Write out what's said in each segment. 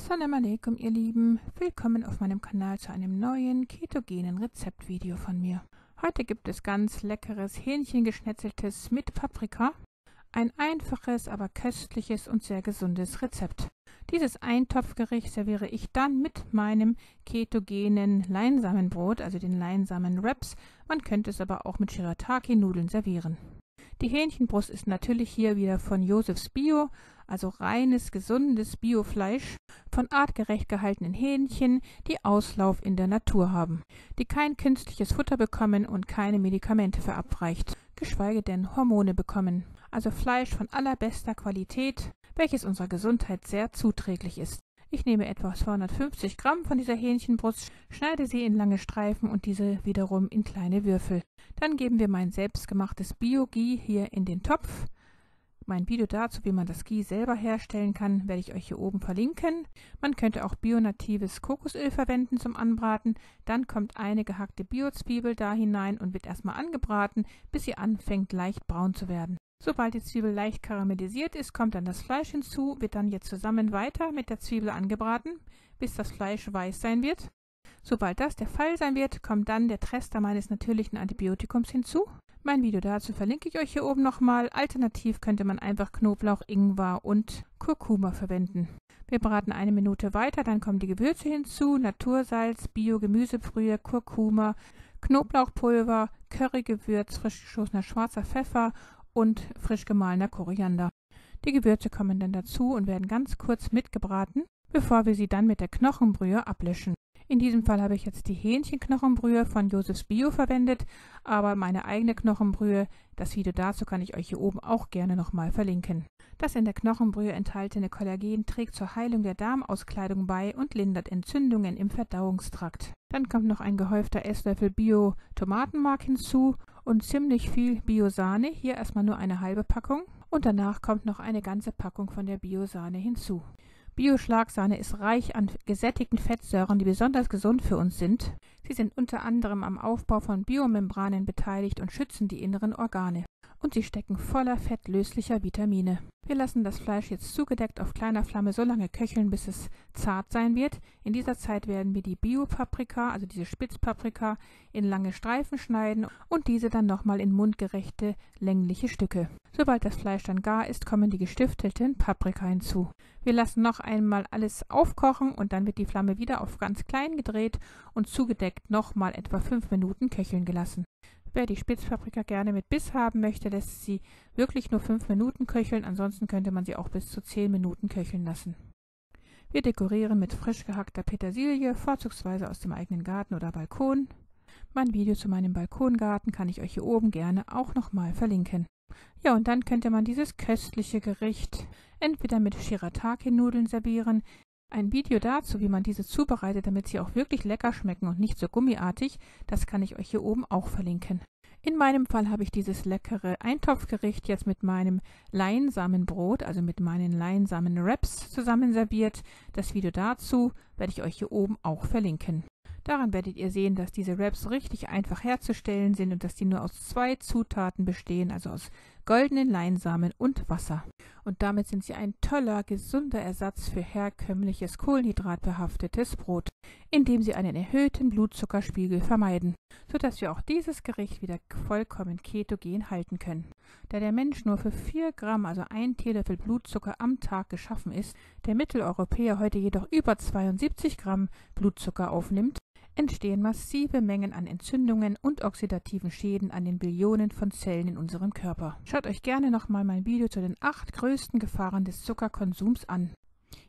Salam alaikum, ihr Lieben. Willkommen auf meinem Kanal zu einem neuen ketogenen Rezeptvideo von mir. Heute gibt es ganz leckeres Hähnchengeschnetzeltes mit Paprika. Ein einfaches, aber köstliches und sehr gesundes Rezept. Dieses Eintopfgericht serviere ich dann mit meinem ketogenen Leinsamenbrot, also den Leinsamen-Wraps. Man könnte es aber auch mit Shirataki-Nudeln servieren. Die Hähnchenbrust ist natürlich hier wieder von Josefs Bio, also reines, gesundes Biofleisch von artgerecht gehaltenen Hähnchen, die Auslauf in der Natur haben, die kein künstliches Futter bekommen und keine Medikamente verabreicht, geschweige denn Hormone bekommen. Also Fleisch von allerbester Qualität, welches unserer Gesundheit sehr zuträglich ist. Ich nehme etwa 250 Gramm von dieser Hähnchenbrust, schneide sie in lange Streifen und diese wiederum in kleine Würfel. Dann geben wir mein selbstgemachtes Bio-Ghee hier in den Topf. Mein Video dazu, wie man das Ghee selber herstellen kann, werde ich euch hier oben verlinken. Man könnte auch bionatives Kokosöl verwenden zum Anbraten. Dann kommt eine gehackte Bio-Zwiebel da hinein und wird erstmal angebraten, bis sie anfängt leicht braun zu werden. Sobald die Zwiebel leicht karamellisiert ist, kommt dann das Fleisch hinzu, wird dann jetzt zusammen weiter mit der Zwiebel angebraten, bis das Fleisch weiß sein wird. Sobald das der Fall sein wird, kommt dann der Trester meines natürlichen Antibiotikums hinzu. Mein Video dazu verlinke ich euch hier oben nochmal. Alternativ könnte man einfach Knoblauch, Ingwer und Kurkuma verwenden. Wir braten 1 Minute weiter, dann kommen die Gewürze hinzu, Natursalz, Bio-Gemüsebrühe, Kurkuma, Knoblauchpulver, Currygewürz, frisch geschossener schwarzer Pfeffer und frisch gemahlener Koriander. Die Gewürze kommen dann dazu und werden ganz kurz mitgebraten, bevor wir sie dann mit der Knochenbrühe ablöschen. In diesem Fall habe ich jetzt die Hähnchenknochenbrühe von Josefs Bio verwendet, aber meine eigene Knochenbrühe, das Video dazu kann ich euch hier oben auch gerne nochmal verlinken. Das in der Knochenbrühe enthaltene Kollagen trägt zur Heilung der Darmauskleidung bei und lindert Entzündungen im Verdauungstrakt. Dann kommt noch ein gehäufter Esslöffel Bio-Tomatenmark hinzu und ziemlich viel Bio-Sahne, hier erstmal nur eine halbe Packung und danach kommt noch eine ganze Packung von der Bio-Sahne hinzu. Bio-Schlagsahne ist reich an gesättigten Fettsäuren, die besonders gesund für uns sind. Sie sind unter anderem am Aufbau von Biomembranen beteiligt und schützen die inneren Organe. Und sie stecken voller fettlöslicher Vitamine. Wir lassen das Fleisch jetzt zugedeckt auf kleiner Flamme so lange köcheln, bis es zart sein wird. In dieser Zeit werden wir die Bio-Paprika, also diese Spitzpaprika, in lange Streifen schneiden und diese dann nochmal in mundgerechte, längliche Stücke. Sobald das Fleisch dann gar ist, kommen die gestüftelten Paprika hinzu. Wir lassen noch einmal alles aufkochen und dann wird die Flamme wieder auf ganz klein gedreht und zugedeckt nochmal etwa 5 Minuten köcheln gelassen. Wer die Spitzpaprika gerne mit Biss haben möchte, lässt sie wirklich nur 5 Minuten köcheln, ansonsten könnte man sie auch bis zu 10 Minuten köcheln lassen. Wir dekorieren mit frisch gehackter Petersilie, vorzugsweise aus dem eigenen Garten oder Balkon. Mein Video zu meinem Balkongarten kann ich euch hier oben gerne auch nochmal verlinken. Ja, und dann könnte man dieses köstliche Gericht entweder mit Shirataki-Nudeln servieren. Ein Video dazu, wie man diese zubereitet, damit sie auch wirklich lecker schmecken und nicht so gummiartig, das kann ich euch hier oben auch verlinken. In meinem Fall habe ich dieses leckere Eintopfgericht jetzt mit meinem Leinsamenbrot, also mit meinen Leinsamen-Wraps zusammen serviert. Das Video dazu werde ich euch hier oben auch verlinken. Daran werdet ihr sehen, dass diese Wraps richtig einfach herzustellen sind und dass die nur aus 2 Zutaten bestehen, also aus goldenen Leinsamen und Wasser. Und damit sind sie ein toller, gesunder Ersatz für herkömmliches kohlenhydratbehaftetes Brot, indem sie einen erhöhten Blutzuckerspiegel vermeiden, sodass wir auch dieses Gericht wieder vollkommen ketogen halten können. Da der Mensch nur für 4 Gramm, also 1 Teelöffel Blutzucker am Tag geschaffen ist, der Mitteleuropäer heute jedoch über 72 Gramm Blutzucker aufnimmt, entstehen massive Mengen an Entzündungen und oxidativen Schäden an den Billionen von Zellen in unserem Körper. Schaut euch gerne nochmal mein Video zu den 8 größten Gefahren des Zuckerkonsums an.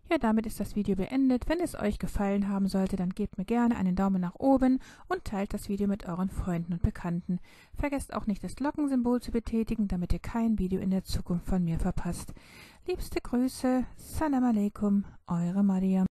Ja, damit ist das Video beendet. Wenn es euch gefallen haben sollte, dann gebt mir gerne einen Daumen nach oben und teilt das Video mit euren Freunden und Bekannten. Vergesst auch nicht, das Glockensymbol zu betätigen, damit ihr kein Video in der Zukunft von mir verpasst. Liebste Grüße, Salam alaikum, eure Mariam.